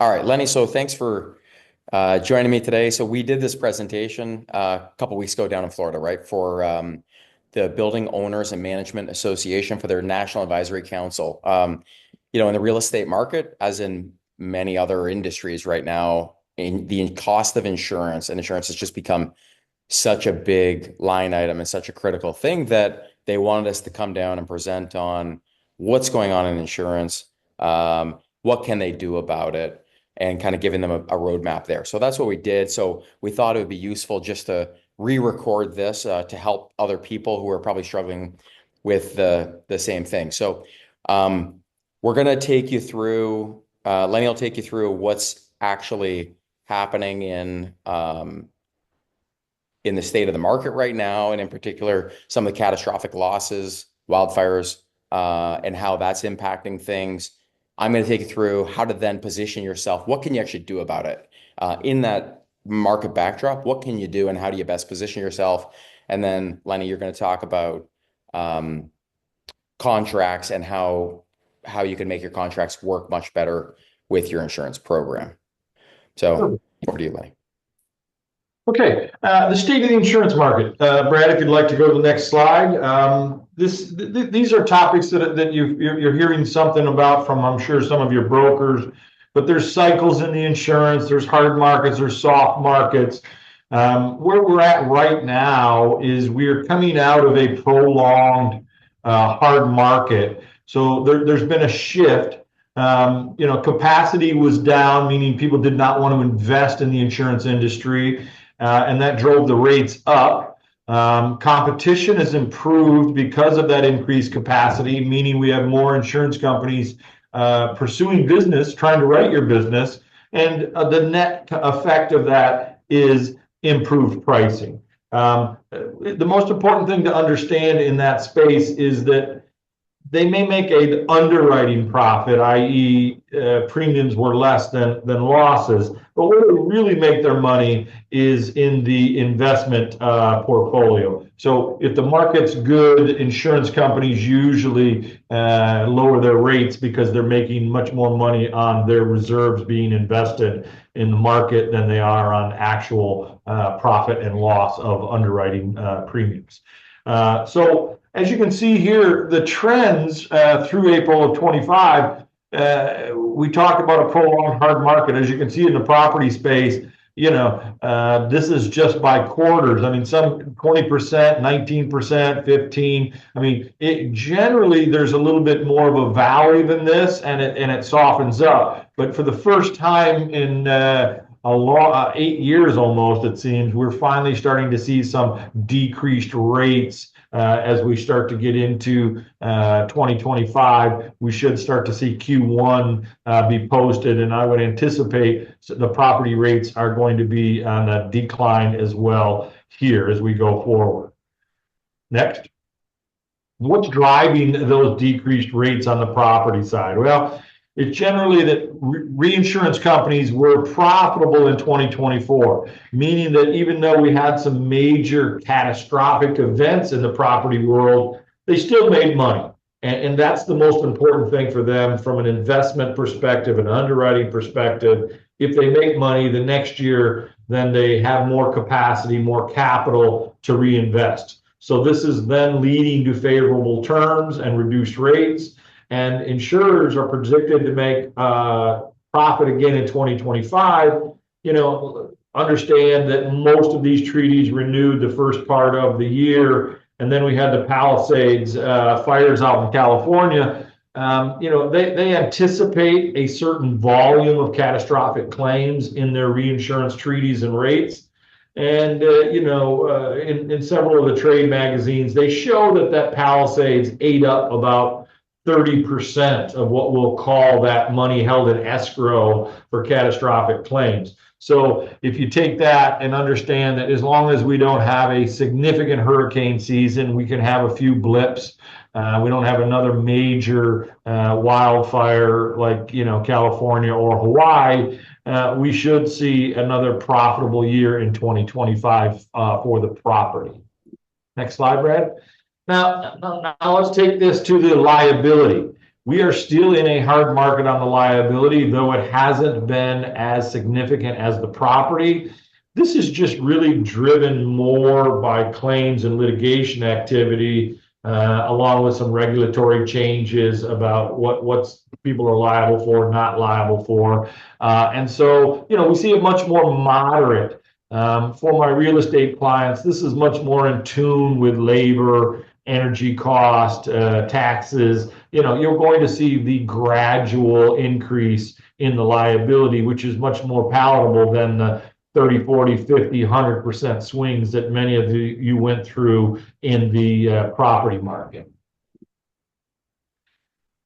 All right, Lenny. So thanks for joining me today. So we did this presentation a couple weeks ago down in Florida, right, for the Building Owners and Management Association for their National Advisory Council. In the real estate market, as in many other industries right now, in the cost of insurance and insurance has just become such a big line item and such a critical thing that they wanted us to come down and present on what's going on in insurance, what can they do about it, and kind of giving them a roadmap there. So that's what we did. So we thought it would be useful just to re-record this to help other people who are probably struggling with the same thing. So we're going to take you through, Lenny will take you through what's actually happening in the state of the market right now, and in particular, some of the catastrophic losses, wildfires, and how that's impacting things. I'm going to take you through how to then position yourself. What can you actually do about it? In that market backdrop, what can you do and how do you best position yourself? And then, Lenny, you're going to talk about contracts and how you can make your contracts work much better with your insurance program. So over to you, Lenny. Okay, the state of the insurance market. Brad, if you'd like to go to the next slide. These are topics that you're hearing something about from, I'm sure, some of your brokers, but there's cycles in the insurance, there's hard markets, there's soft markets. Where we're at right now is we're coming out of a prolonged hard market. So there's been a shift. Capacity was down, meaning people did not want to invest in the insurance industry. And that drove the rates up. Competition has improved because of that increased capacity, meaning we have more insurance companies pursuing business, trying to write your business. And the net effect of that is improved pricing. The most important thing to understand in that space is that they may make an underwriting profit, i.e. Premiums were less than losses, but where they really make their money is in the investment portfolio. So if the market's good, insurance companies usually lower their rates because they're making much more money on their reserves being invested in the market than they are on actual profit and loss of underwriting premiums. So as you can see here, the trends through April of 25, we talked about a prolonged hard market. As you can see in the property space, this is just by quarters. I mean, some 20%, 19%, 15%. I mean, generally there's a little bit more of a valley than this, and it softens up. But for the first time in 8 years almost, it seems, we're finally starting to see some decreased rates. As we start to get into 2025, we should start to see Q1 be posted, and I would anticipate the property rates are going to be on a decline as well here as we go forward. Next. What's driving those decreased rates on the property side? Well, it's generally that reinsurance companies were profitable in 2024, meaning that even though we had some major catastrophic events in the property world, they still made money. And that's the most important thing for them from an investment perspective, an underwriting perspective. If they make money the next year, then they have more capacity, more capital to reinvest. So this is then leading to favorable terms and reduced rates. And insurers are predicted to make profit again in 2025. Understand that most of these treaties renewed the first part of the year, and then we had the Palisades fires out in California. They anticipate a certain volume of catastrophic claims in their reinsurance treaties and rates. And in several of the trade magazines, they show that Palisades ate up about 30% of what we'll call that money held in escrow for catastrophic claims. So if you take that and understand that as long as we don't have a significant hurricane season, we can have a few blips. We don't have another major wildfire like California or Hawaii. We should see another profitable year in 2025 for the property. Next slide, Brad. Now let's take this to the liability. We are still in a hard market on the liability, though it hasn't been as significant as the property. This is just really driven more by claims and litigation activity, along with some regulatory changes about what's people are liable for, not liable for. And so, we see it much more moderate. For my real estate clients, this is much more in tune with labor, energy cost, taxes. You're going to see the gradual increase in the liability, which is much more palatable than the 30, 40, 50, 100% swings that many of you went through in the property market.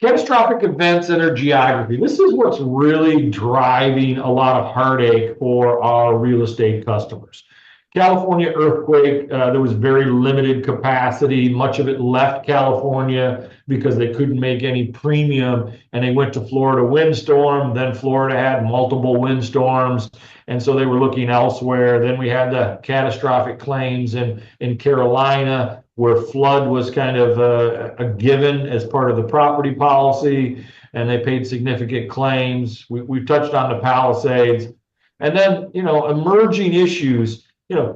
Catastrophic events and their geography. This is what's really driving a lot of heartache for our real estate customers. California earthquake, there was very limited capacity. Much of it left California because they couldn't make any premium, and they went to Florida windstorm. Then Florida had multiple windstorms, and so they were looking elsewhere. Then we had the catastrophic claims in Carolina, where flood was kind of a given as part of the property policy, and they paid significant claims. We touched on the Palisades. And then, emerging issues,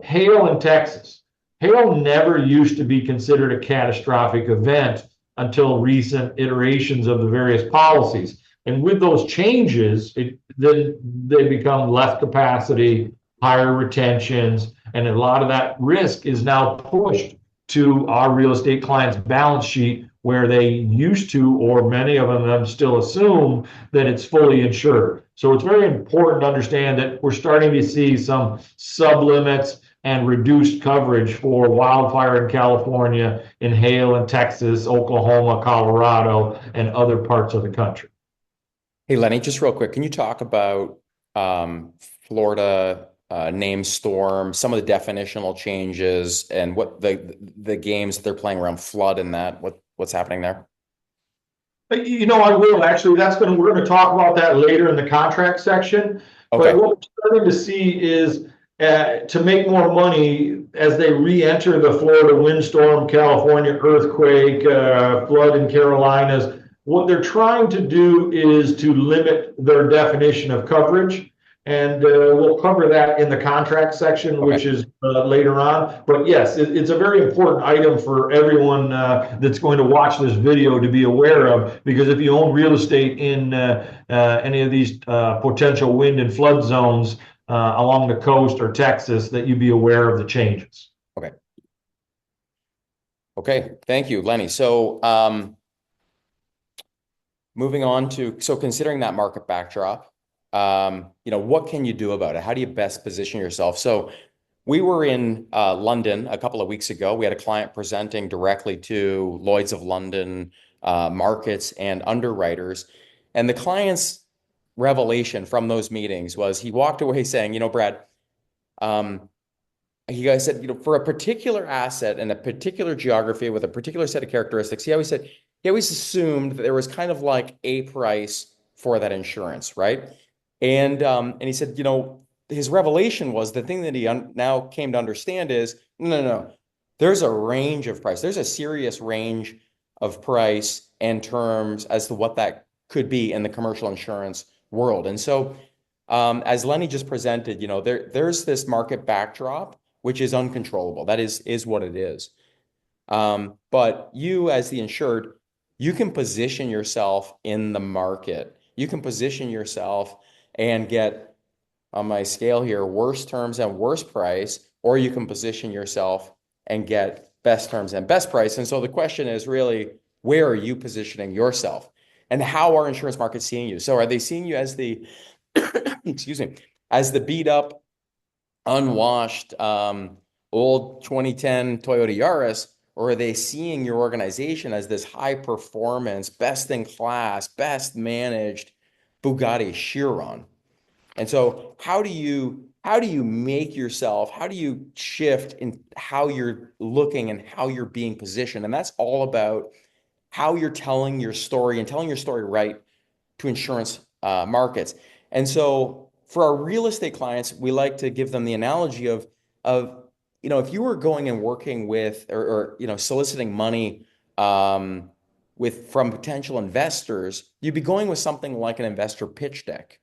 hail in Texas. Hail never used to be considered a catastrophic event until recent iterations of the various policies. And with those changes, then they become less capacity, higher retentions, and a lot of that risk is now pushed to our real estate clients' balance sheet, where they used to, or many of them still assume, that it's fully insured. So it's very important to understand that we're starting to see some sublimits and reduced coverage for wildfire in California, in hail in Texas, Oklahoma, Colorado, and other parts of the country. Hey, Lennie, just real quick, can you talk about Florida name storm, some of the definitional changes, and what the games that they're playing around flood and what's happening there? I will actually. We're going to talk about that later in the contract section. Okay. But what we're starting to see is to make more money as they re-enter the Florida windstorm, California earthquake, flood in Carolinas. What they're trying to do is to limit their definition of coverage. And we'll cover that in the contract section, which is later on. But yes, it's a very important item for everyone that's going to watch this video to be aware of, because if you own real estate in any of these potential wind and flood zones along the coast or Texas, that you be aware of the changes. Okay. Okay. Thank you, Lennie. So moving on so considering that market backdrop, what can you do about it? How do you best position yourself? So we were in London a couple of weeks ago. We had a client presenting directly to Lloyd's of London markets and underwriters. And the client's revelation from those meetings was he walked away saying, Brad, he guys said, for a particular asset and a particular geography with a particular set of characteristics, he always assumed that there was kind of like a price for that insurance, right? And he said, his revelation was the thing that he now came to understand is, no. There's a range of price. There's a serious range of price and terms as to what that could be in the commercial insurance world. And so, as Lennie just presented, there's this market backdrop, which is uncontrollable. That is what it is. But you, as the insured, you can position yourself in the market. You can position yourself and get, on my scale here, worse terms and worse price, or you can position yourself and get best terms and best price. And so the question is really, where are you positioning yourself? And how are insurance markets seeing you? So are they seeing you as the, excuse me, as the beat up, unwashed, old 2010 Toyota Yaris, or are they seeing your organization as this high performance, best in class, best managed Bugatti Chiron? And so how do you make yourself, how do you shift in how you're looking and how you're being positioned? And that's all about how you're telling your story and telling your story right to insurance markets. And so for our real estate clients, we like to give them the analogy of if you were going and working with or soliciting money from potential investors, you'd be going with something like an investor pitch deck.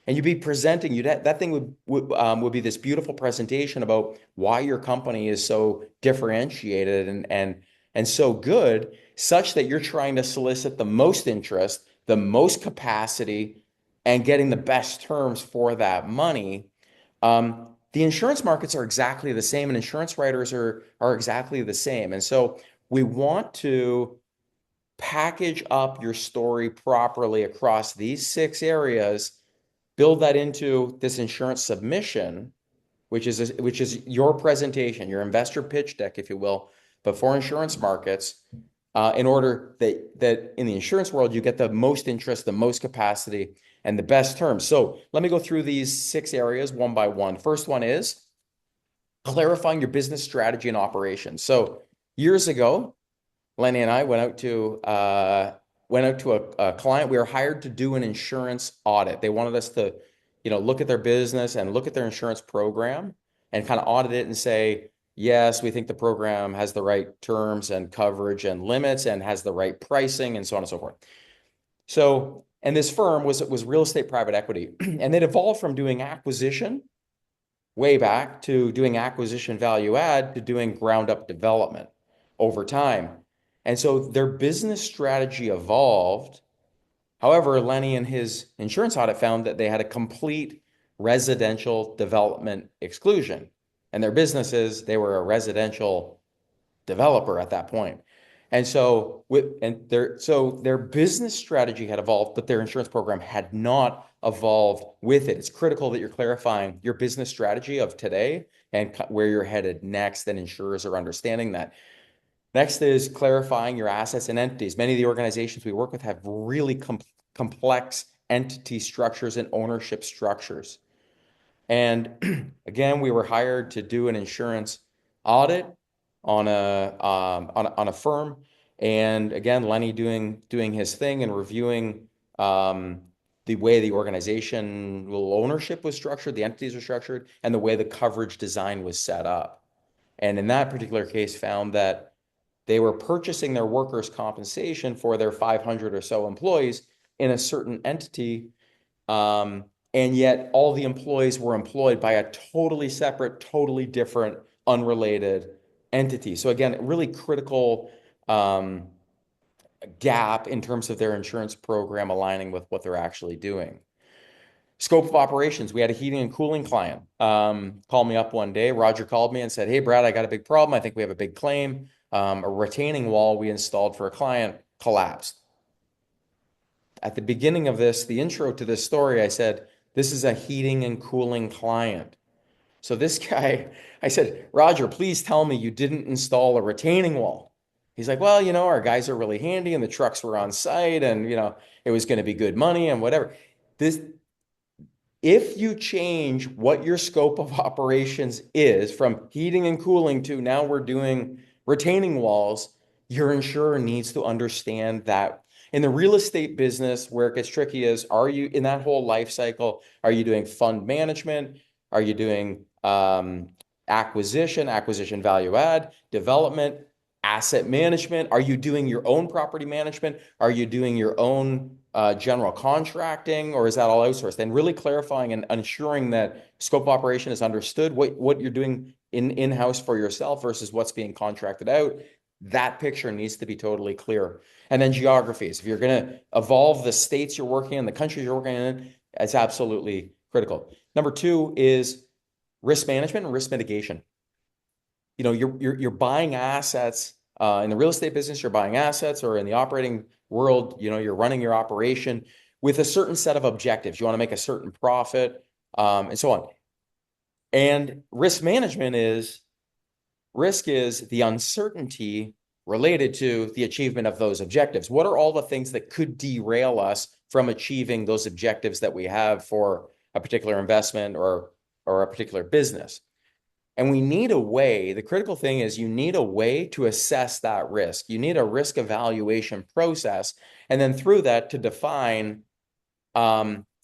And you'd be presenting, that thing would be this beautiful presentation about why your company is so differentiated and so good, such that you're trying to solicit the most interest, the most capacity, and getting the best terms for that money. The insurance markets are exactly the same, and insurance writers are exactly the same. And so we want to package up your story properly across these 6 areas, build that into this insurance submission, which is your presentation, your investor pitch deck, if you will, but for insurance markets, in order that in the insurance world, you get the most interest, the most capacity, and the best terms. So let me go through these 6 areas one by one. First one is clarifying your business strategy and operations. So years ago, Lennie and I went out to a client. We were hired to do an insurance audit. They wanted us to, look at their business and look at their insurance program and kind of audit it and say, yes, we think the program has the right terms and coverage and limits and has the right pricing and so on and so forth. So, and this firm was real estate private equity, and they'd evolved from doing acquisition way back to doing acquisition value add to doing ground up development over time. And so their business strategy evolved. However, Lennie and his insurance audit found that they had a complete residential development exclusion. And their businesses, they were a residential developer at that point. And so their business strategy had evolved, but their insurance program had not evolved with it. It's critical that you're clarifying your business strategy of today and where you're headed next, and insurers are understanding that. Next is clarifying your assets and entities. Many of the organizations we work with have really complex entity structures and ownership structures. And again, we were hired to do an insurance audit on a firm. And again, Lennie doing his thing and reviewing the way the organizational ownership was structured, the entities were structured, and the way the coverage design was set up. And in that particular case, found that they were purchasing their workers' compensation for their 500 or so employees in a certain entity, and yet all the employees were employed by a totally separate, totally different, unrelated entity. So again, really critical gap in terms of their insurance program aligning with what they're actually doing. Scope of operations. We had a heating and cooling client call me up one day. Roger called me and said, hey, Brad, I got a big problem. I think we have a big claim. A retaining wall we installed for a client collapsed. At the beginning of this, the intro to this story, I said, this is a heating and cooling client. So this guy, I said, Roger, please tell me you didn't install a retaining wall. He's like, well, our guys are really handy and the trucks were on site and, it was going to be good money and whatever. If you change what your scope of operations is from heating and cooling to now we're doing retaining walls, your insurer needs to understand that. In the real estate business, where it gets tricky is, are you in that whole life cycle? Are you doing fund management? Are you doing acquisition value add, development, asset management? Are you doing your own property management? Are you doing your own general contracting, or is that all outsourced? And really clarifying and ensuring that scope of operation is understood, what you're doing in-house for yourself versus what's being contracted out. That picture needs to be totally clear. And then geographies. If you're going to evolve the states you're working in, the countries you're working in, it's absolutely critical. Number 2 is risk management and risk mitigation. You're buying assets in the real estate business. You're buying assets, or in the operating world, you're running your operation with a certain set of objectives. You want to make a certain profit, and so on. And risk management is the uncertainty related to the achievement of those objectives. What are all the things that could derail us from achieving those objectives that we have for a particular investment or a particular business? And we need a way, the critical thing is you need a way to assess that risk. You need a risk evaluation process. And then through that to define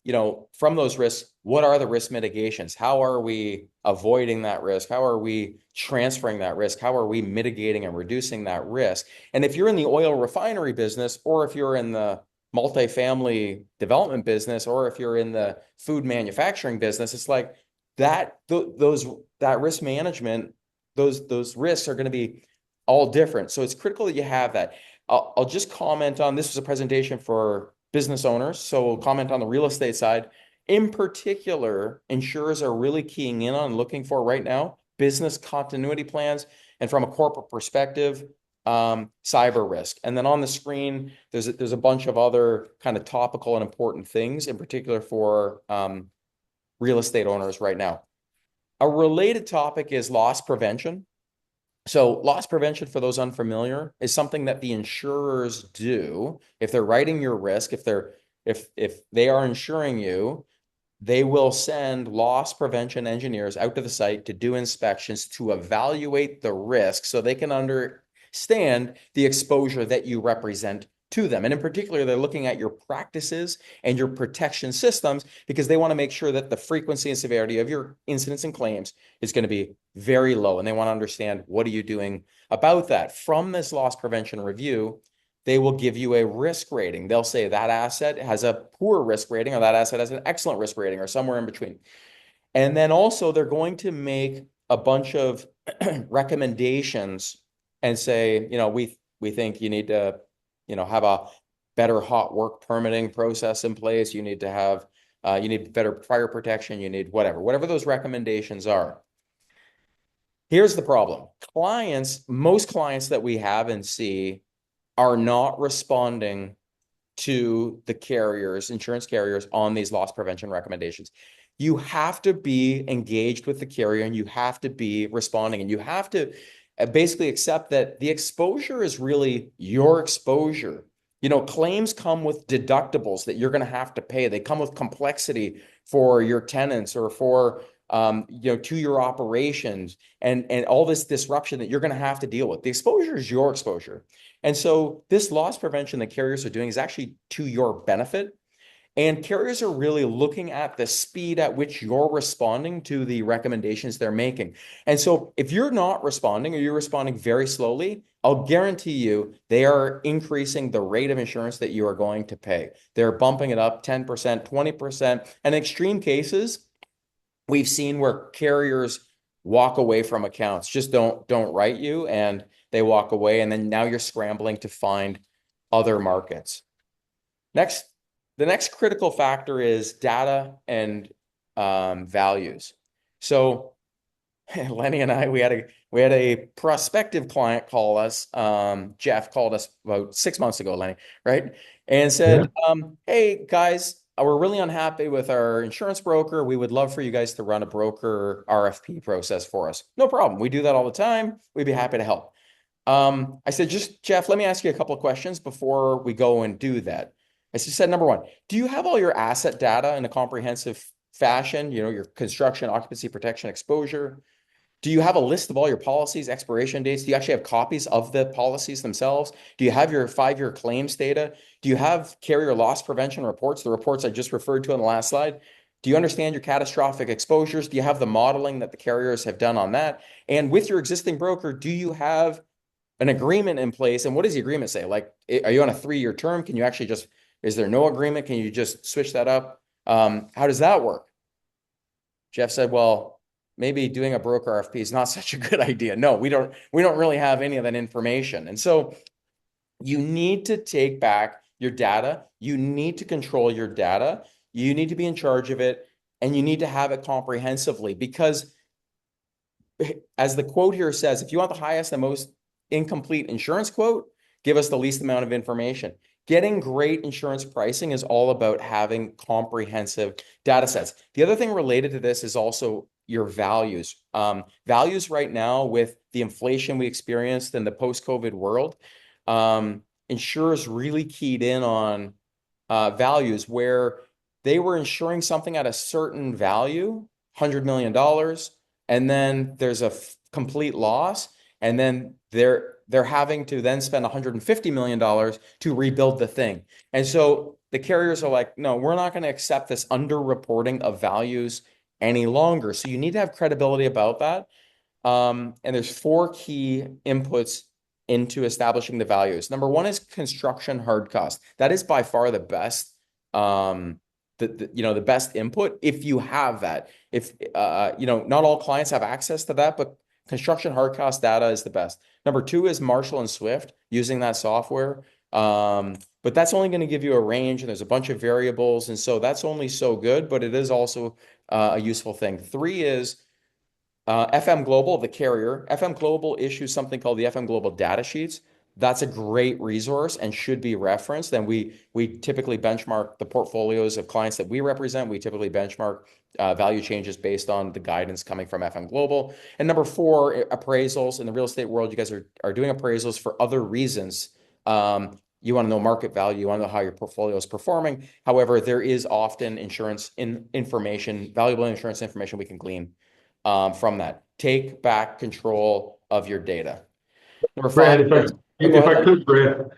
from those risks, what are the risk mitigations? How are we avoiding that risk? How are we transferring that risk? How are we mitigating and reducing that risk? And if you're in the oil refinery business, or if you're in the multifamily development business, or if you're in the food manufacturing business, it's like that risk management, those risks are going to be all different. So it's critical that you have that. I'll just comment on, this was a presentation for business owners, so we'll comment on the real estate side. In particular, insurers are really keying in on looking for right now business continuity plans, and from a corporate perspective, cyber risk. And then on the screen, there's a bunch of other kind of topical and important things, in particular for real estate owners right now. A related topic is loss prevention. So loss prevention, for those unfamiliar, is something that the insurers do. If they're writing your risk, if they are insuring you, they will send loss prevention engineers out to the site to do inspections to evaluate the risk so they can understand the exposure that you represent to them. And in particular, they're looking at your practices and your protection systems, because they want to make sure that the frequency and severity of your incidents and claims is going to be very low. And they want to understand, what are you doing about that? From this loss prevention review, they will give you a risk rating. They'll say that asset has a poor risk rating, or that asset has an excellent risk rating, or somewhere in between. And then also they're going to make a bunch of recommendations and say, we think you need to, have a better hot work permitting process in place. You need to have, you need better fire protection. You need whatever those recommendations are. Here's the problem. Most clients that we have and see are not responding to the insurance carriers, on these loss prevention recommendations. You have to be engaged with the carrier, and you have to be responding, and you have to basically accept that the exposure is really your exposure. Claims come with deductibles that you're going to have to pay. They come with complexity for your tenants, or for to your operations, and all this disruption that you're going to have to deal with. The exposure is your exposure. And so this loss prevention that carriers are doing is actually to your benefit. And carriers are really looking at the speed at which you're responding to the recommendations they're making. And so if you're not responding, or you're responding very slowly, I'll guarantee you they are increasing the rate of insurance that you are going to pay. They're bumping it up 10%, 20%. And in extreme cases, we've seen where carriers walk away from accounts, just don't write you, and they walk away, and then now you're scrambling to find other markets. The next critical factor is data and values. So Lennie and I, we had a prospective client call us. Jeff called us about 6 months ago, Lennie, right? And said, hey guys, we're really unhappy with our insurance broker. We would love for you guys to run a broker RFP process for us. No problem. We do that all the time. We'd be happy to help. I said, just Jeff, let me ask you a couple of questions before we go and do that. I said, number one, do you have all your asset data in a comprehensive fashion? Your construction, occupancy, protection, exposure. Do you have a list of all your policies, expiration dates? Do you actually have copies of the policies themselves? Do you have your 5-year claims data? Do you have carrier loss prevention reports, the reports I just referred to in the last slide? Do you understand your catastrophic exposures? Do you have the modeling that the carriers have done on that? And with your existing broker, do you have an agreement in place? And what does the agreement say? Like, are you on a 3-year term? Can you actually is there no agreement? Can you just switch that up? How does that work? Jeff said, well, maybe doing a broker RFP is not such a good idea. No, we don't really have any of that information. And so you need to take back your data. You need to control your data. You need to be in charge of it, and you need to have it comprehensively, because as the quote here says, if you want the highest and most incomplete insurance quote, give us the least amount of information. Getting great insurance pricing is all about having comprehensive data sets. The other thing related to this is also your values. Values right now, with the inflation we experienced in the post-COVID world, insurers really keyed in on values where they were insuring something at a certain value, $100 million, and then there's a complete loss. and then they're having to then spend $150 million to rebuild the thing. And so the carriers are like, no, we're not going to accept this underreporting of values any longer. So you need to have credibility about that. And there's four key inputs into establishing the values. Number one is construction hard cost. That is by far the best, the best input if you have that. If not all clients have access to that, but construction hard cost data is the best. Number two is Marshall and Swift using that software. But that's only going to give you a range, and there's a bunch of variables, and so that's only so good, but it is also a useful thing. Three is FM Global, the carrier. FM Global issues something called the FM Global data sheets. That's a great resource and should be referenced. And we typically benchmark the portfolios of clients that we represent. We typically benchmark value changes based on the guidance coming from FM Global. And number four, appraisals. In the real estate world, you guys are doing appraisals for other reasons. You want to know market value. You want to know how your portfolio is performing. However, there is often valuable insurance information we can glean from that. Take back control of your data. Number Brad, five is, oh, go if ahead, I Lenny. could, Brad,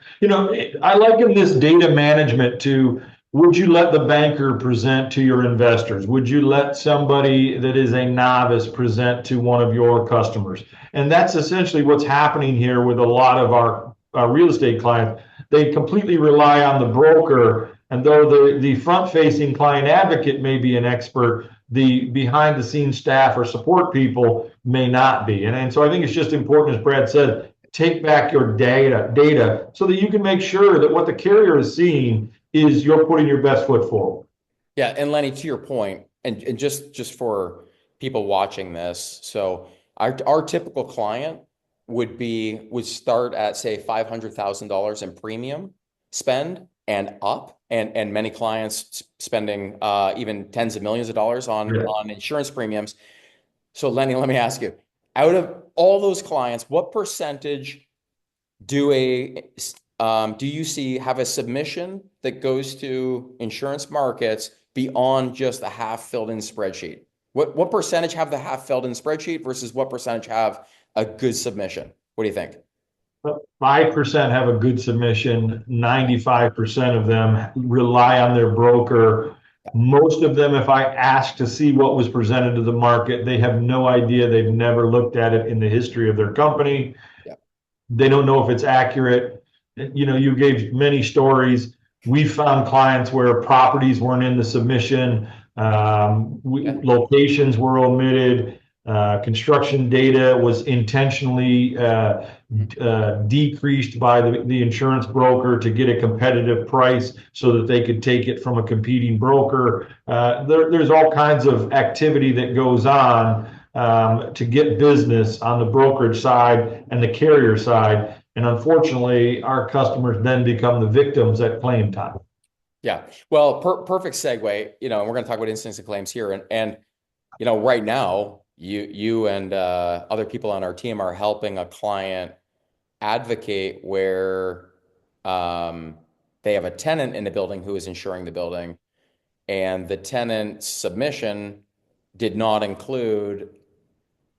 I liken this data management to, would you let the banker present to your investors? Would you let somebody that is a novice present to one of your customers? And that's essentially what's happening here with a lot of our real estate clients. They completely rely on the broker, and though the front-facing client advocate may be an expert, the behind-the-scenes staff or support people may not be. And so I think it's just important, as Brad said, take back your data so that you can make sure that what the carrier is seeing is you're putting your best foot forward. Yeah, and Lenny, to your point, and just for people watching this, so our typical client would start at, say, $500,000 in premium spend and up, and many clients spending even tens of millions of dollars Yeah. on insurance premiums. So Lenny, let me ask you, out of all those clients, what percentage do you see have a submission that goes to insurance markets beyond just a half filled in spreadsheet? What percentage have the half filled in spreadsheet versus what percentage have a good submission? What do you think? 5% have a good submission. 95% of them rely on their broker. Most of them, if I ask to see what was presented to the market, they have no idea. They've never looked at it in the history of their company. Yeah. They don't know if it's accurate. You gave many stories. We found clients where properties weren't in the submission, locations were omitted, construction data was intentionally decreased by the insurance broker to get a competitive price so that they could take it from a competing broker. There's all kinds of activity that goes on to get business on the brokerage side and the carrier side. And unfortunately, our customers then become the victims at claim time. Yeah. Well, perfect segue, and we're going to talk about incidents and claims here. And right now, you and other people on our team are helping a client advocate where they have a tenant in the building who is insuring the building, and the tenant's submission did not include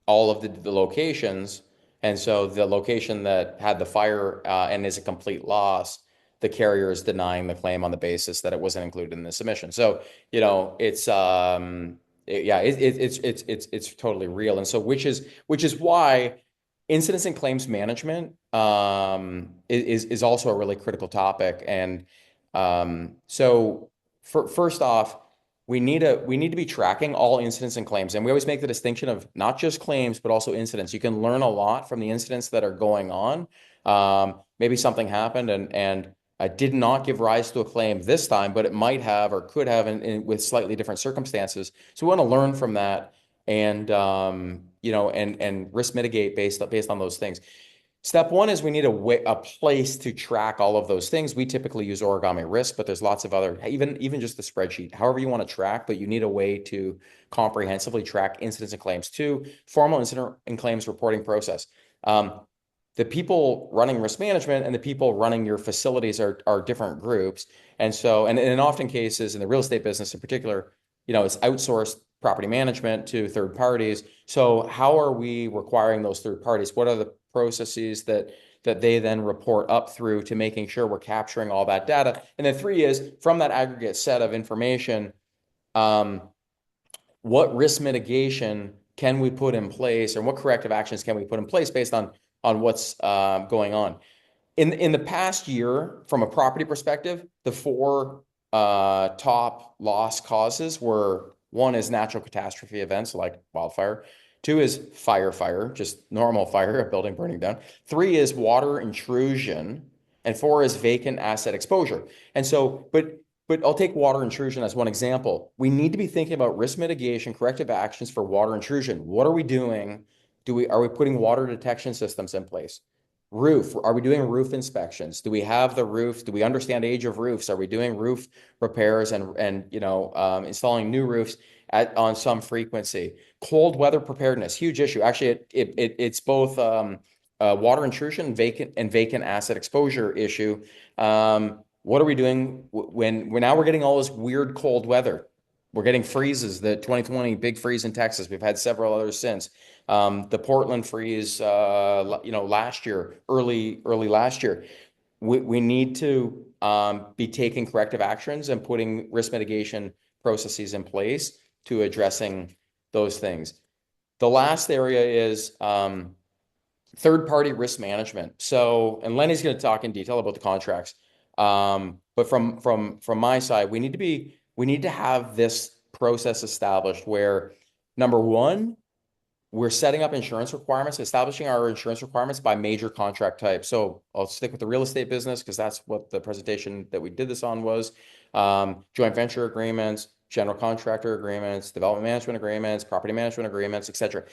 all of the locations. And so the location that had the fire and is a complete loss, the carrier is denying the claim on the basis that it wasn't included in the submission. So, it's it's totally real. And so which is why incidents and claims management is also a really critical topic. And so first off, we need to be tracking all incidents and claims. And we always make the distinction of not just claims, but also incidents. You can learn a lot from the incidents that are going on. Maybe something happened and I did not give rise to a claim this time, but it might have or could have with slightly different circumstances. So we want to learn from that and and risk mitigate based on those things. Step one is we need a place to track all of those things. We typically use Origami Risk, but there's lots of other, even just the spreadsheet, however you want to track, but you need a way to comprehensively track incidents and claims. Two, formal incident and claims reporting process. The people running risk management and the people running your facilities are different groups. And so, and in often cases in the real estate business in particular, it's outsourced property management to third parties. So how are we requiring those third parties? What are the processes that they then report up through to making sure we're capturing all that data. And then three is from that aggregate set of information, what risk mitigation can we put in place, or what corrective actions can we put in place based on what's going on? In the past year, from a property perspective, the four top loss causes were: one is natural catastrophe events like wildfire. Two is fire, just normal fire, a building burning down. Three is water intrusion, and four is vacant asset exposure. And so, but I'll take water intrusion as one example. We need to be thinking about risk mitigation, corrective actions for water intrusion. What are we doing? Are we putting water detection systems in place? Roof, are we doing roof inspections? Do we have the roof? Do we understand age of roofs? Are we doing roof repairs and installing new roofs on some frequency? Cold weather preparedness, huge issue. Actually, it's both water intrusion and vacant asset exposure issue. What are we doing when we're getting all this weird cold weather? We're getting freezes, the 2020 big freeze in Texas. We've had several others since. The Portland freeze, last year, early last year. We need to be taking corrective actions and putting risk mitigation processes in place to addressing those things. The last area is third-party risk management. So, and Lennie's going to talk in detail about the contracts. But from my side, we need to have this process established where, number one, we're setting up insurance requirements, establishing our insurance requirements by major contract type. So I'll stick with the real estate business because that's what the presentation that we did this on was. Joint venture agreements, general contractor agreements, development management agreements, property management agreements, etc.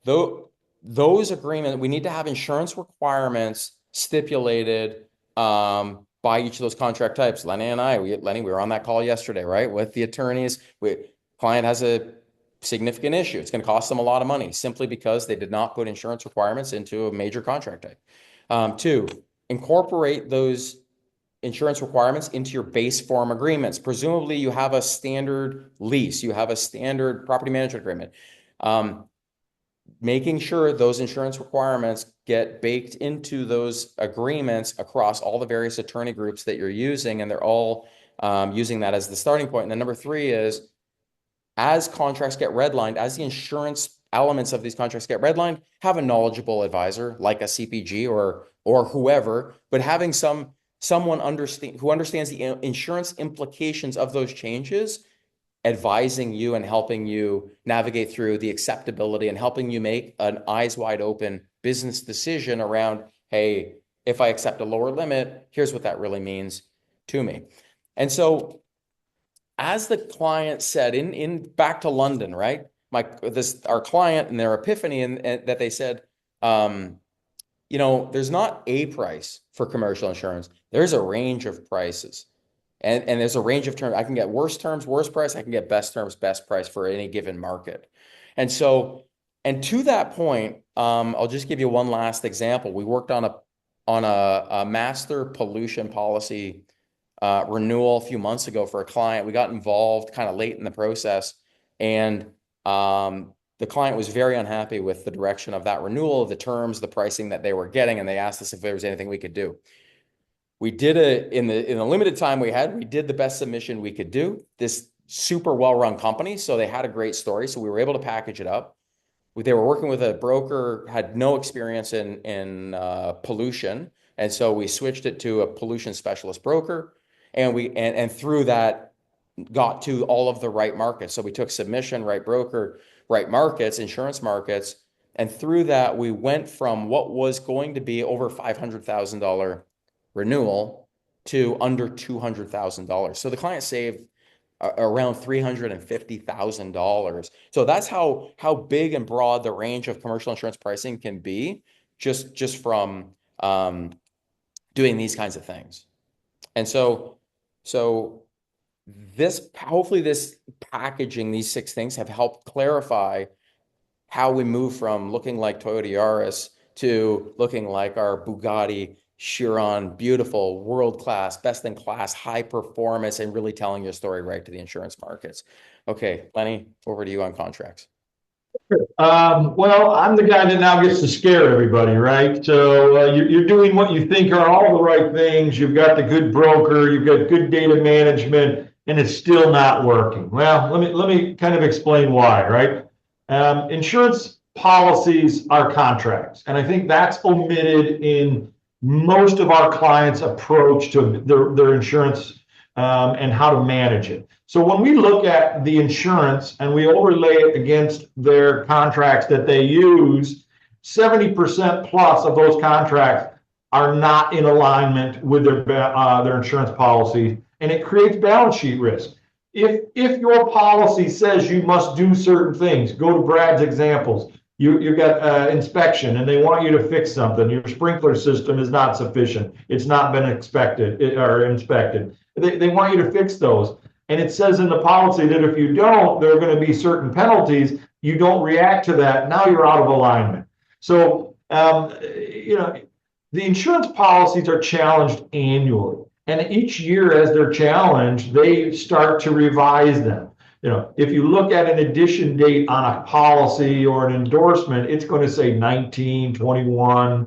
Those agreements, we need to have insurance requirements stipulated by each of those contract types. Lennie, we were on that call yesterday, right? With the attorneys. Client has a significant issue. It's going to cost them a lot of money simply because they did not put insurance requirements into a major contract type. Two, incorporate those insurance requirements into your base form agreements. Presumably you have a standard lease, you have a standard property management agreement. Making sure those insurance requirements get baked into those agreements across all the various attorney groups that you're using, and they're all using that as the starting point. And then number three is, as contracts get redlined, as the insurance elements of these contracts get redlined, have a knowledgeable advisor like a CPG or whoever, but having someone who understands the insurance implications of those changes, advising you and helping you navigate through the acceptability and helping you make an eyes wide open business decision around, hey, if I accept a lower limit, here's what that really means to me. And so, as the client said in back to London, right? Our client and their epiphany, and that they said, there's not a price for commercial insurance. There's a range of prices. And there's a range of terms. I can get worst terms, worst price. I can get best terms, best price for any given market. And so, and to that point, I'll just give you one last example. We worked on a master pollution policy renewal a few months ago for a client. We got involved kind of late in the process, and the client was very unhappy with the direction of that renewal, the terms, the pricing that they were getting, and they asked us if there was anything we could do. We did in the limited time we had, we did the best submission we could do. This super well-run company, so they had a great story, so we were able to package it up. They were working with a broker, had no experience in pollution, and so we switched it to a pollution specialist broker, and through that got to all of the right markets. So we took submission, right broker, right markets, insurance markets, and through that we went from what was going to be over $500,000 renewal to under $200,000. So the client saved around $350,000. So that's how big and broad the range of commercial insurance pricing can be, just from doing these kinds of things. And so hopefully this packaging, these 6 things have helped clarify how we move from looking like Toyota Yaris to looking like our Bugatti Chiron, beautiful, world-class, best-in-class, high performance, and really telling your story right to the insurance markets. Okay, Lennie, over to you on contracts. Well, I'm the guy that now gets to scare everybody, right? So you're doing what you think are all the right things. You've got the good broker, you've got good data management, and it's still not working. Well, let me kind of explain why, right? Insurance policies are contracts, and I think that's omitted in most of our clients' approach to their insurance and how to manage it. So when we look at the insurance and we overlay it against their contracts that they use, 70% plus of those contracts are not in alignment with their insurance policy, and it creates balance sheet risk. If your policy says you must do certain things, go to Brad's examples. You've got inspection and they want you to fix something. Your sprinkler system is not sufficient. It's not been expected or inspected. They want you to fix those. And it says in the policy that if you don't, there are going to be certain penalties. You don't react to that. Now you're out of alignment. So, the insurance policies are challenged annually. And each year, as they're challenged, they start to revise them. If you look at an addition date on a policy or an endorsement, it's going to say 19, 21.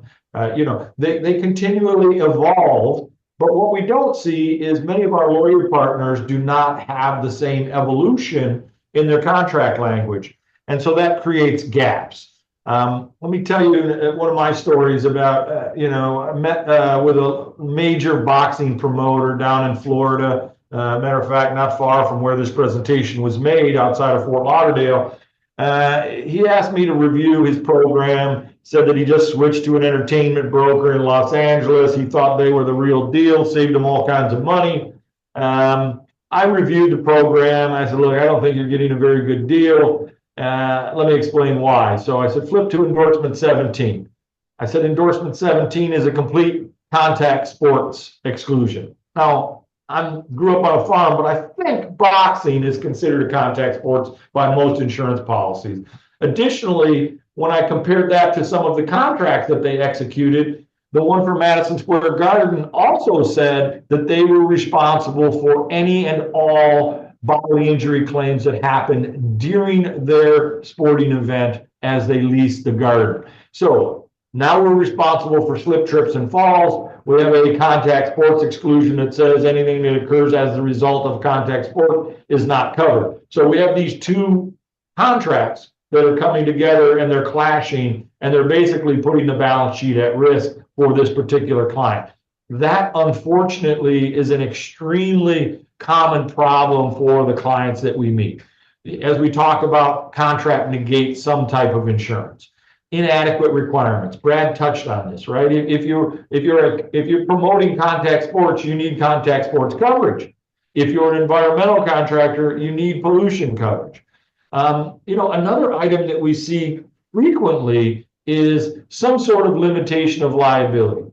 They continually evolve. But what we don't see is many of our lawyer partners do not have the same evolution in their contract language. And so that creates gaps. Let me tell you one of my stories about, I met with a major boxing promoter down in Florida. Matter of fact, not far from where this presentation was made outside of Fort Lauderdale. He asked me to review his program, said that he just switched to an entertainment broker in Los Angeles. He thought they were the real deal, saved him all kinds of money. I reviewed the program. I said, look, I don't think you're getting a very good deal. Let me explain why. So I said, flip to endorsement 17. I said, endorsement 17 is a complete contact sports exclusion. Now, I grew up on a farm, but I think boxing is considered a contact sports by most insurance policies. Additionally, when I compared that to some of the contracts that they executed, the one for Madison Square Garden also said that they were responsible for any and all bodily injury claims that happened during their sporting event as they leased the garden. So now we're responsible for slip, trips, and falls. We have a contact sports exclusion that says anything that occurs as a result of contact sport is not covered. So we have these two contracts that are coming together and they're clashing, and they're basically putting the balance sheet at risk for this particular client. That, unfortunately, is an extremely common problem for the clients that we meet. As we talk about contract negate some type of insurance. Inadequate requirements. Brad touched on this, right? If you're promoting contact sports, you need contact sports coverage. If you're an environmental contractor, you need pollution coverage. Another item that we see frequently is some sort of limitation of liability.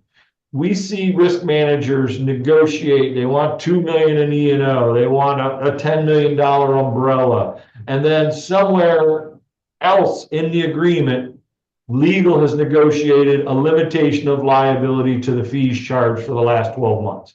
We see risk managers negotiate. They want $2 million in E&O. They want a $10 million umbrella. And then somewhere else in the agreement, legal has negotiated a limitation of liability to the fees charged for the last 12 months.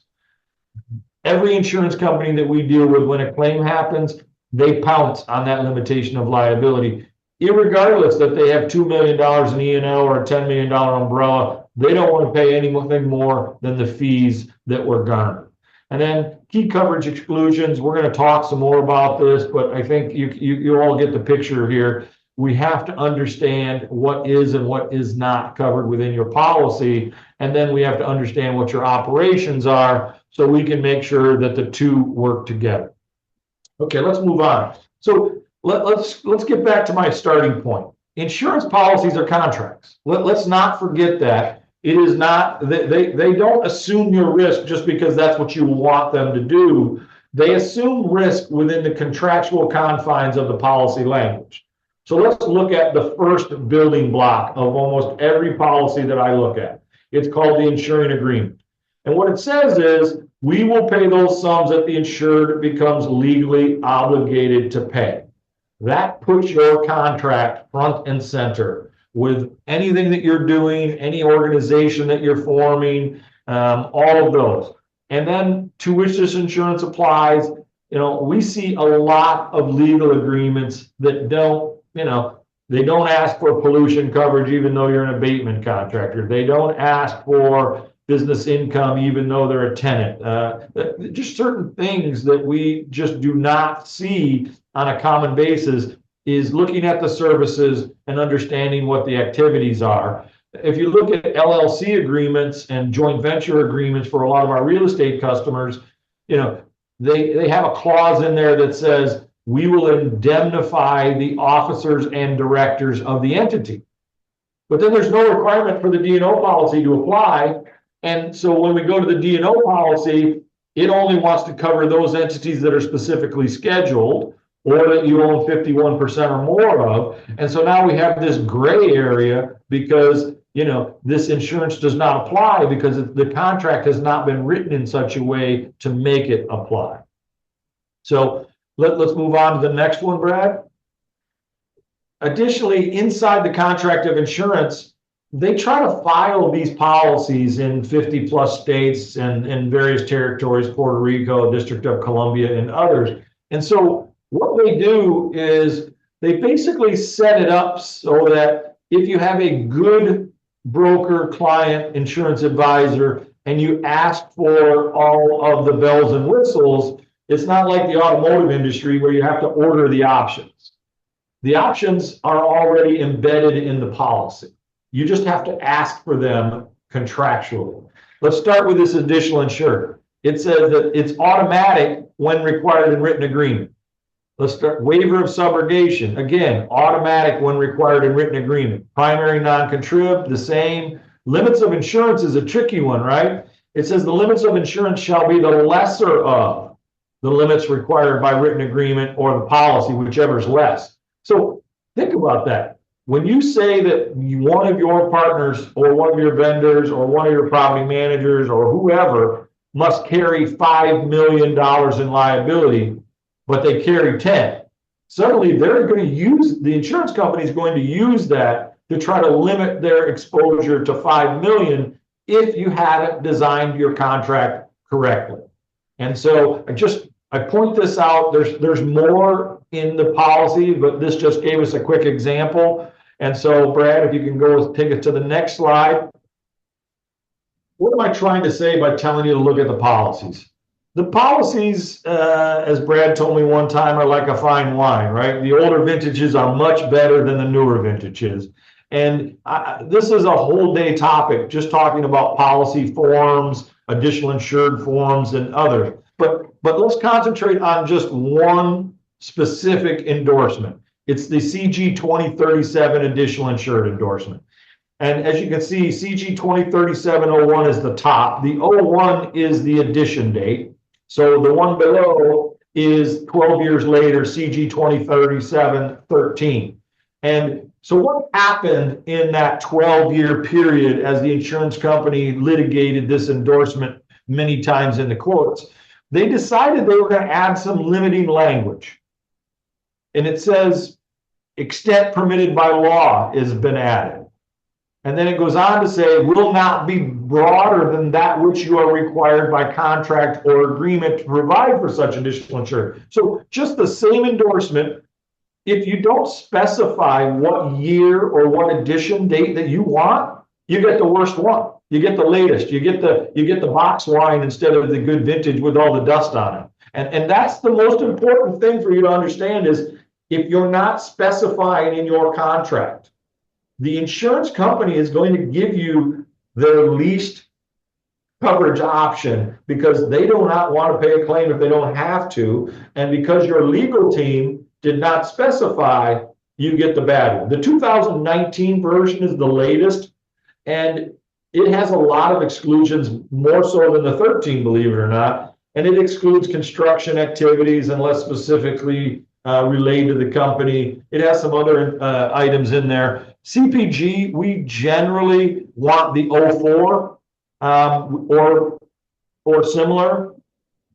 Every insurance company that we deal with, when a claim happens, they pounce on that limitation of liability. Irregardless that they have $2 million in E&O or a $10 million umbrella, they don't want to pay anything more than the fees that were garnered. And then key coverage exclusions, we're going to talk some more about this, but I think you all get the picture here. We have to understand what is and what is not covered within your policy. And then we have to understand what your operations are so we can make sure that the two work together. Okay, let's move on. So let's get back to my starting point. Insurance policies are contracts. Let's not forget that. It is not, they don't assume your risk just because that's what you want them to do. They assume risk within the contractual confines of the policy language. So let's look at the first building block of almost every policy that I look at. It's called the insuring agreement. And what it says is, we will pay those sums that the insured becomes legally obligated to pay. That puts your contract front and center with anything that you're doing, any organization that you're forming, all of those. And then to which this insurance applies, we see a lot of legal agreements that don't, They don't ask for pollution coverage even though you're an abatement contractor. They don't ask for business income even though they're a tenant. Just certain things that we just do not see on a common basis is looking at the services and understanding what the activities are. If you look at LLC agreements and joint venture agreements for a lot of our real estate customers, they have a clause in there that says we will indemnify the officers and directors of the entity. But then there's no requirement for the D&O policy to apply. And so when we go to the D&O policy, it only wants to cover those entities that are specifically scheduled or that you own 51% or more of. And so now we have this gray area because this insurance does not apply because the contract has not been written in such a way to make it apply. So let's move on to the next one, Brad. Additionally, inside the contract of insurance, they try to file these policies in 50 plus states and various territories, Puerto Rico, District of Columbia, and others. And so what they do is they basically set it up so that if you have a good broker, client, insurance advisor, and you ask for all of the bells and whistles, it's not like the automotive industry where you have to order the options. The options are already embedded in the policy. You just have to ask for them contractually. Let's start with this additional insured. It says that it's automatic when required in written agreement. Let's start waiver of subrogation. Again, automatic when required in written agreement. Primary non-contrib, the same. Limits of insurance is a tricky one, right? It says the limits of insurance shall be the lesser of the limits required by written agreement or the policy, whichever is less. So think about that. When you say that one of your partners or one of your vendors or one of your property managers or whoever must carry $5 million in liability, but they carry 10. Suddenly they're going to use, the insurance company is going to use that to try to limit their exposure to 5 million if you haven't designed your contract correctly. And so I point this out. There's more in the policy, but this just gave us a quick example. And so Brad, if you can go take it to the next slide. What am I trying to say by telling you to look at the policies? The policies, as Brad told me one time, are like a fine wine, right? The older vintages are much better than the newer vintages. And this is a whole day topic, just talking about policy forms, additional insured forms, and others. But let's concentrate on just one specific endorsement. It's the CG 2037 additional insured endorsement. And as you can see, CG 2037-01 is the top. The 01 is the addition date. So the one below is 12 years later, CG 2037-13. And so what happened in that 12-year period as the insurance company litigated this endorsement many times in the courts? They decided they were going to add some limiting language. And it says extent permitted by law has been added. And then it goes on to say, will not be broader than that which you are required by contract or agreement to provide for such additional insurance. So just the same endorsement, if you don't specify what year or what addition date that you want, you get the worst one. You get the latest. You get the box wine instead of the good vintage with all the dust on it. And that's the most important thing for you to understand is if you're not specifying in your contract, the insurance company is going to give you their least coverage option because they do not want to pay a claim if they don't have to. And because your legal team did not specify, you get the bad one. The 2019 version is the latest, and it has a lot of exclusions, more so than the 13, believe it or not. And it excludes construction activities unless specifically related to the company. It has some other items in there. CPG, we generally want the 04 or similar.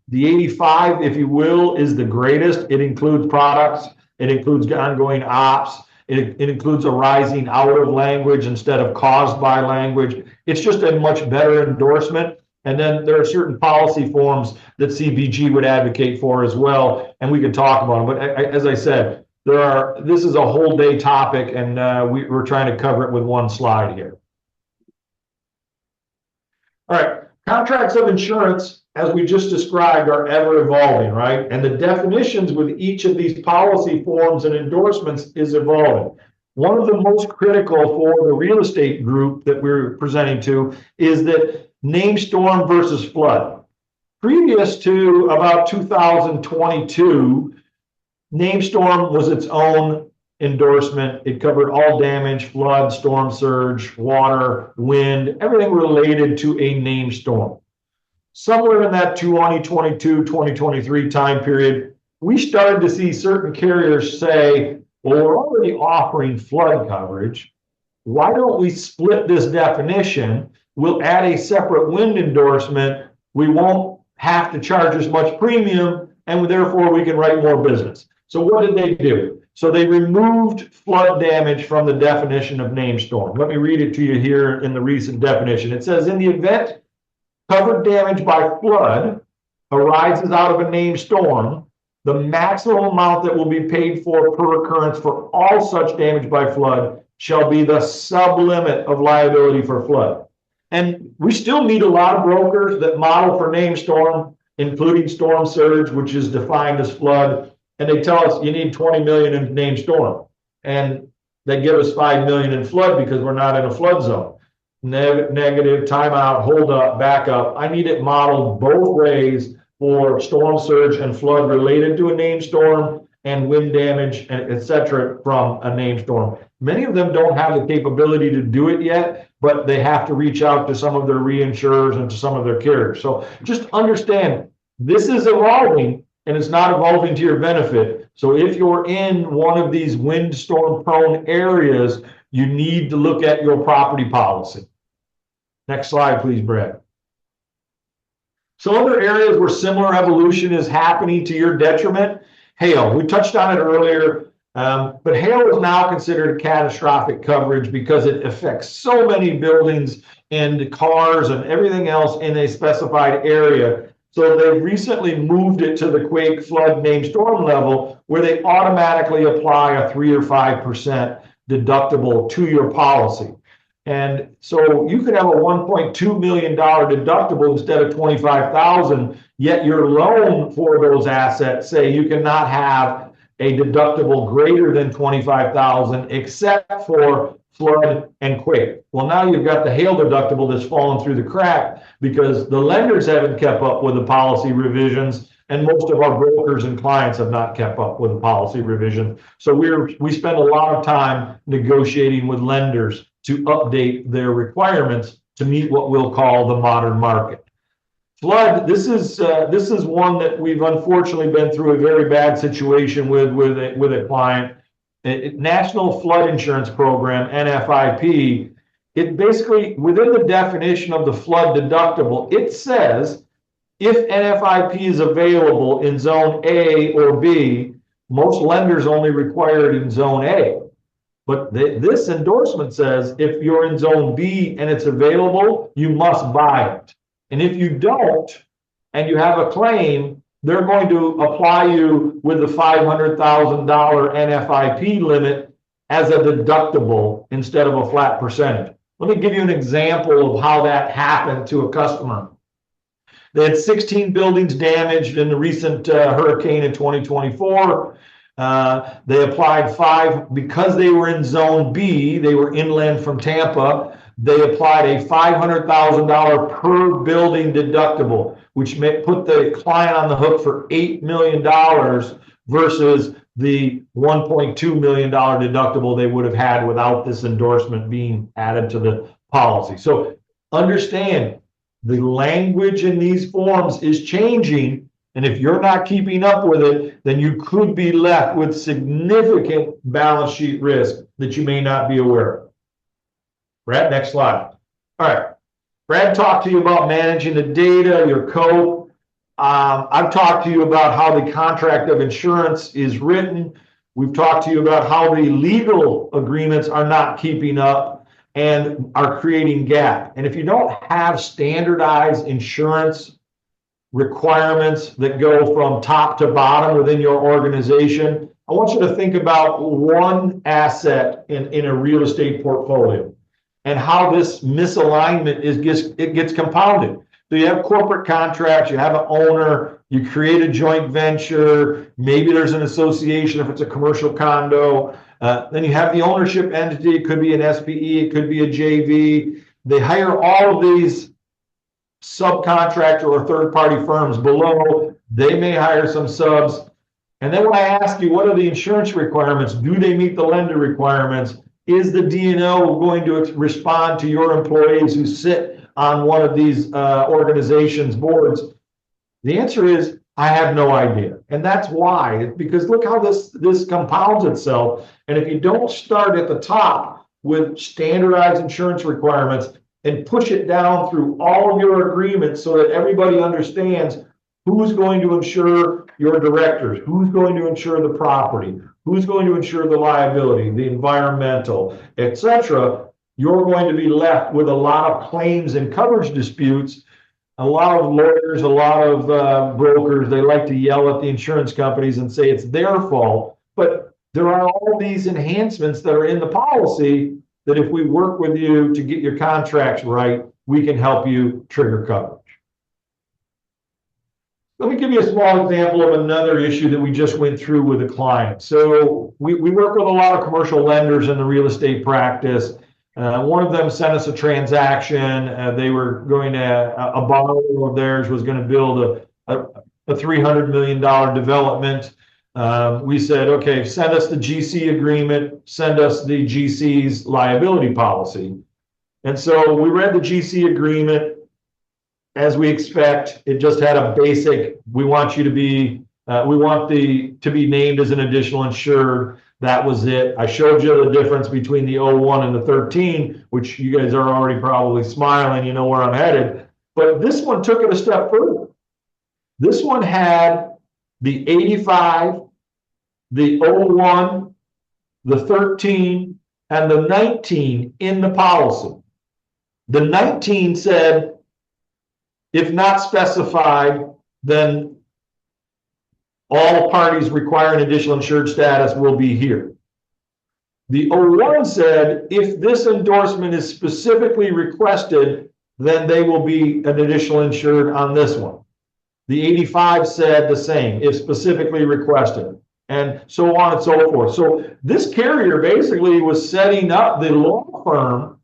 The 85, if you will, is the greatest. It includes products. It includes ongoing ops. It includes arising out of language instead of caused by language. It's just a much better endorsement. And then there are certain policy forms that CPG would advocate for as well, and we can talk about them. But as I said, This is a whole day topic, and we're trying to cover it with one slide here. All right, contracts of insurance, as we just described, are ever evolving, right? And the definitions with each of these policy forms and endorsements is evolving. One of the most critical for the real estate group that we're presenting to is that named storm versus flood. Previous to about 2022, named storm was its own endorsement. It covered all damage, flood, storm surge, water, wind, everything related to a named storm. Somewhere in that 2022, 2023 time period, we started to see certain carriers say, well, we're already offering flood coverage. Why don't we split this definition? We'll add a separate wind endorsement. We won't have to charge as much premium, and therefore we can write more business. So what did they do? So they removed flood damage from the definition of named storm. Let me read it to you here in the recent definition. It says, in the event covered damage by flood arises out of a named storm, the maximum amount that will be paid for per occurrence for all such damage by flood shall be the sublimit of liability for flood. And we still meet a lot of brokers that model for named storm, including storm surge, which is defined as flood. And they tell us you need 20 million in named storm. And they give us 5 million in flood because we're not in a flood zone. Negative, timeout, hold up, back up. I need it modeled both ways for storm surge and flood related to a named storm and wind damage, et cetera, from a named storm. Many of them don't have the capability to do it yet, but they have to reach out to some of their reinsurers and to some of their carriers. So just understand, this is evolving, and it's not evolving to your benefit. So if you're in one of these windstorm prone areas, you need to look at your property policy. Next slide, please, Brad. Some other areas where similar evolution is happening to your detriment. Hail, we touched on it earlier, but hail is now considered catastrophic coverage because it affects so many buildings and cars and everything else in a specified area. So they've recently moved it to the quake, flood, named storm level, where they automatically apply a 3 or 5% deductible to your policy. And so you could have a $1.2 million deductible instead of $25,000, yet your loan for those assets say you cannot have a deductible greater than $25,000 except for flood and quake. Well, now you've got the hail deductible that's fallen through the crack because the lenders haven't kept up with the policy revisions, and most of our brokers and clients have not kept up with the policy revision. So we spend a lot of time negotiating with lenders to update their requirements to meet what we'll call the modern market. Flood, this is one that we've unfortunately been through a very bad situation with a client. National Flood Insurance Program, NFIP, it basically, within the definition of the flood deductible, it says if NFIP is available in zone A or B, most lenders only require it in zone A. But this endorsement says if you're in zone B and it's available, you must buy it. And if you don't, and you have a claim, they're going to apply you with the $500,000 NFIP limit as a deductible instead of a flat percentage. Let me give you an example of how that happened to a customer. They had 16 buildings damaged in the recent hurricane in 2024. They applied 5 because they were in zone B, they were inland from Tampa. They applied a $500,000 per building deductible, which put the client on the hook for $8 million versus the $1.2 million deductible they would have had without this endorsement being added to the policy. So understand, the language in these forms is changing, and if you're not keeping up with it, then you could be left with significant balance sheet risk that you may not be aware of. Brad, next slide. All right. Brad talked to you about managing the data, your code. I've talked to you about how the contract of insurance is written. We've talked to you about how the legal agreements are not keeping up and are creating gap. And if you don't have standardized insurance requirements that go from top to bottom within your organization, I want you to think about one asset in a real estate portfolio and how this misalignment it gets compounded. So you have corporate contracts, you have an owner, you create a joint venture, maybe there's an association if it's a commercial condo. Then you have the ownership entity, it could be an SPE, it could be a JV. They hire all of these subcontractor or third-party firms below. They may hire some subs. And then when I ask you, what are the insurance requirements? Do they meet the lender requirements? Is the D&O going to respond to your employees who sit on one of these organizations' boards? The answer is, I have no idea. And that's why, because look how this compounds itself. And if you don't start at the top with standardized insurance requirements and push it down through all of your agreements so that everybody understands who's going to insure your directors, who's going to insure the property, who's going to insure the liability, the environmental, etc., you're going to be left with a lot of claims and coverage disputes. A lot of lawyers, a lot of brokers, they like to yell at the insurance companies and say it's their fault. But there are all these enhancements that are in the policy that if we work with you to get your contracts right, we can help you trigger coverage. Let me give you a small example of another issue that we just went through with a client. So we work with a lot of commercial lenders in the real estate practice. One of them sent us a transaction. They were going to, a borrower of theirs was going to build a $300 million development. We said, okay, send us the GC agreement, send us the GC's liability policy. And so we read the GC agreement. As we expect, it just had a basic, we want you to be, we want to be named as an additional insured. That was it. I showed you the difference between the 01 and the 13, which you guys are already probably smiling, you know where I'm headed. But this one took it a step further. This one had the 85, the 01, the 13, and the 19 in the policy. The 19 said, if not specified, then all parties requiring additional insured status will be here. The 01 said, if this endorsement is specifically requested, then they will be an additional insured on this one. The 85 said the same, if specifically requested, and so on and so forth. So this carrier basically was setting up the law firm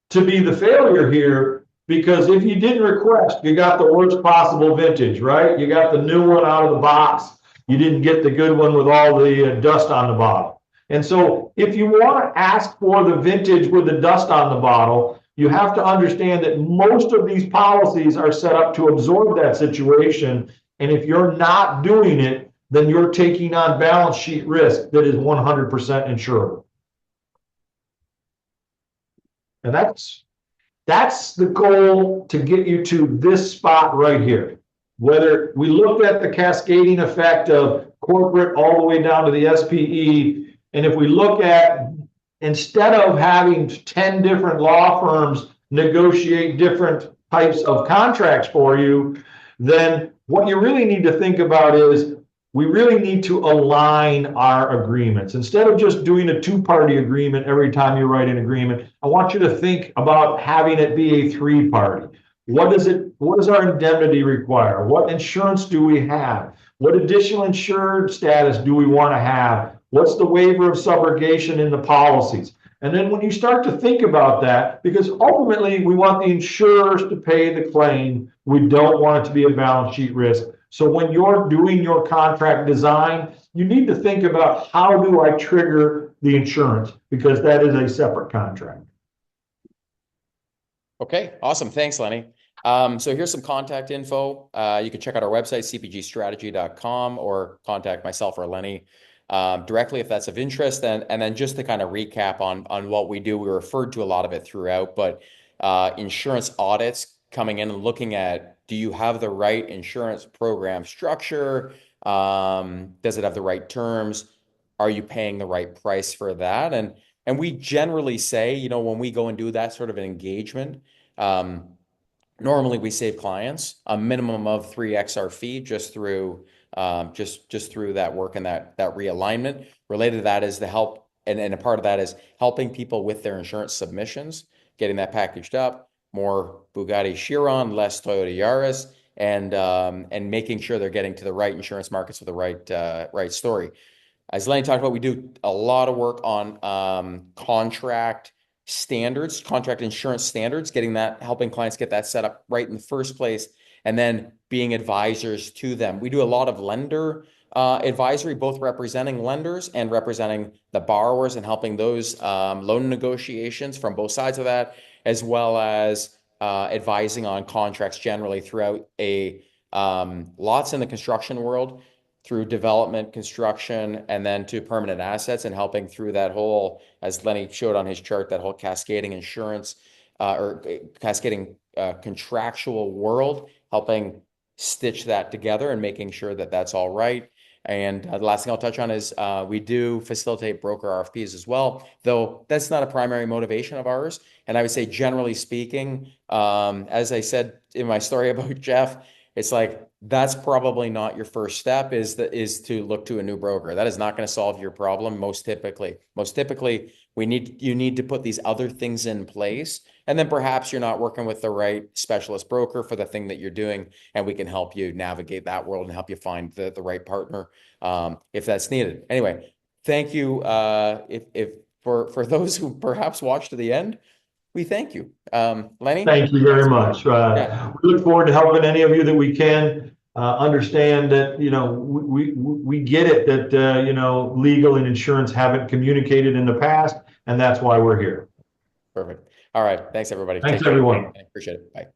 to be the failure here. Because if you didn't request, you got the worst possible vintage, right? You got the new one out of the box. You didn't get the good one with all the dust on the bottle. And so if you want to ask for the vintage with the dust on the bottle, you have to understand that most of these policies are set up to absorb that situation. And if you're not doing it, then you're taking on balance sheet risk that is 100% insurable. And that's the goal to get you to this spot right here. Whether we looked at the cascading effect of corporate all the way down to the SPE, and if we look at, instead of having 10 different law firms negotiate different types of contracts for you, then what you really need to think about is we really need to align our agreements. Instead of just doing a two-party agreement every time you write an agreement, I want you to think about having it be a three-party. What does our indemnity require? What insurance do we have? What additional insured status do we want to have? What's the waiver of subrogation in the policies? And then when you start to think about that, because ultimately we want the insurers to pay the claim, we don't want it to be a balance sheet risk. So when you're doing your contract design, you need to think about how do I trigger the insurance, because that is a separate contract. Okay, awesome. Thanks, Lenny. So here's some contact info. You can check out our website, cpgstrategy.com, or contact myself or Lenny directly if that's of interest. And then just to kind of recap on what we do, we referred to a lot of it throughout, but insurance audits coming in and looking at, do you have the right insurance program structure? Does it have the right terms? Are you paying the right price for that? And we generally say, you know, when we go and do that sort of an engagement, normally we save clients a minimum of 3x our fee just through just through that work and that realignment. Related to that is the help, and a part of that is helping people with their insurance submissions, getting that packaged up, more Bugatti Chiron, less Toyota Yaris, and making sure they're getting to the right insurance markets with the right story. As Lennie talked about, we do a lot of work on contract standards, contract insurance standards, getting that, helping clients get that set up right in the first place, and then being advisors to them. We do a lot of lender advisory, both representing lenders and representing the borrowers and helping those loan negotiations from both sides of that, as well as advising on contracts generally throughout lots in the construction world, through development, construction, and then to permanent assets, and helping through that whole, as Lennie showed on his chart, that whole cascading insurance or cascading contractual world, helping stitch that together and making sure that that's all right. And the last thing I'll touch on is we do facilitate broker RFPs as well, though that's not a primary motivation of ours. And I would say, generally speaking, as I said in my story about Jeff, it's like that's probably not your first step, is to look to a new broker. That is not going to solve your problem most typically. Most typically, you need to put these other things in place, and then perhaps you're not working with the right specialist broker for the thing that you're doing, and we can help you navigate that world and help you find the right partner if that's needed. Anyway, thank you. If for those who perhaps watched to the end, we thank you. Lennie? Thank you very much. Yeah, We look forward to helping any of you that we can. Understand that, we get it that, legal and insurance haven't communicated in the past, and that's why we're here. perfect. All right. Thanks, everybody. Thanks, Take care. everyone. I appreciate it. Bye.